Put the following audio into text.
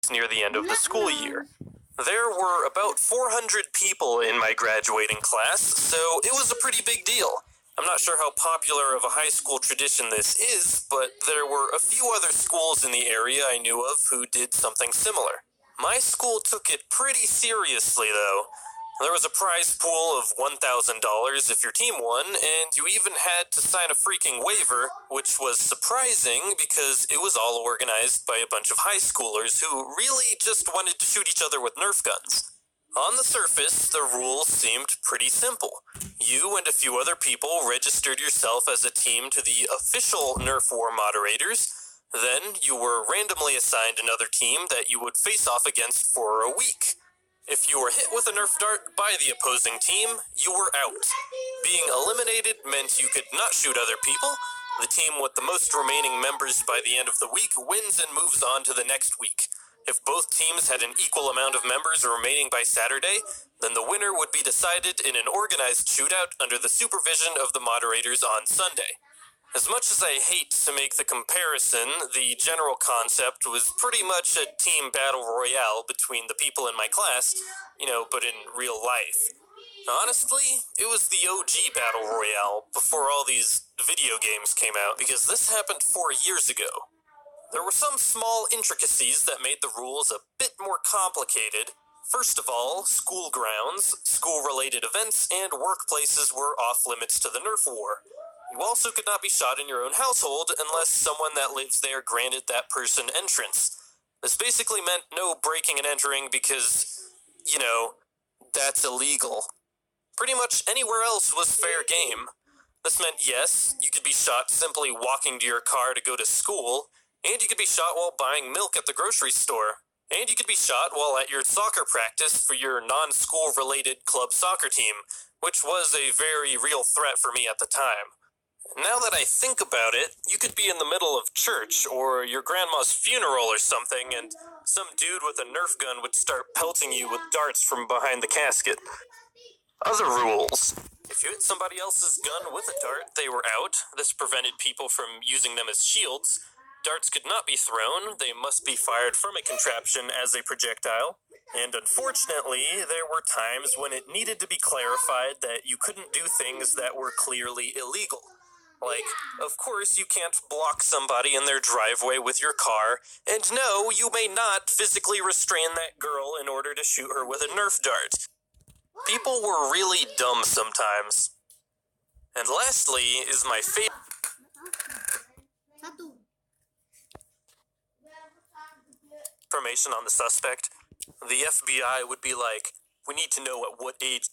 just near the end of the school year. There were about 400 people in my graduating class, so it was a pretty big deal. I'm not sure how popular of a high school tradition this is, but there were a few other schools in the area I knew of who did something similar. My school took it pretty seriously, though. There was a prize pool of $1,000 if your team won, and you even had to sign a freaking waiver, which was surprising because it was all organized by a bunch of high schoolers who really just wanted to shoot each other with Nerf guns. On the surface, the rules seemed pretty simple. You and a few other people registered yourself as a team to the official Nerf War moderators. Then you were randomly assigned another team that you would face off against for a week. If you were hit with a Nerf dart by the opposing team, you were out. Being eliminated meant you could not shoot other people. The team with the most remaining members by the end of the week wins and moves on to the next week. If both teams had an equal amount of members remaining by Saturday, then the winner would be decided in an organized shootout under the supervision of the moderators on Sunday. As much as I hate to make the comparison, the general concept was pretty much a team battle royale between the people in my class, but in real life. Honestly, it was the OG battle royale before all these video games came out, because this happened 4 years ago. There were some small intricacies that made the rules a bit more complicated. First of all, school grounds, school-related events, and workplaces were off-limits to the Nerf War. You also could not be shot in your own household unless someone that lives there granted that person entrance. This basically meant no breaking and entering because, that's illegal. Pretty much anywhere else was fair game. This meant, yes, you could be shot simply walking to your car to go to school, and you could be shot while buying milk at the grocery store, and you could be shot while at your soccer practice for your non-school related club soccer team, which was a very real threat for me at the time. Now that I think about it, you could be in the middle of church or your grandma's funeral or something, and some dude with a Nerf gun would start pelting you with darts from behind the casket. Other rules. If you hit somebody else's gun with a dart, they were out. This prevented people from using them as shields. Darts could not be thrown. They must be fired from a contraption as a projectile. And unfortunately, there were times when it needed to be clarified that you couldn't do things that were clearly illegal. Like, of course you can't block somebody in their driveway with your car, and no, you may not physically restrain that girl in order to shoot her with a Nerf dart. People were really dumb sometimes. And lastly is my favorite information on the suspect. The FBI would be like, we need to know at what age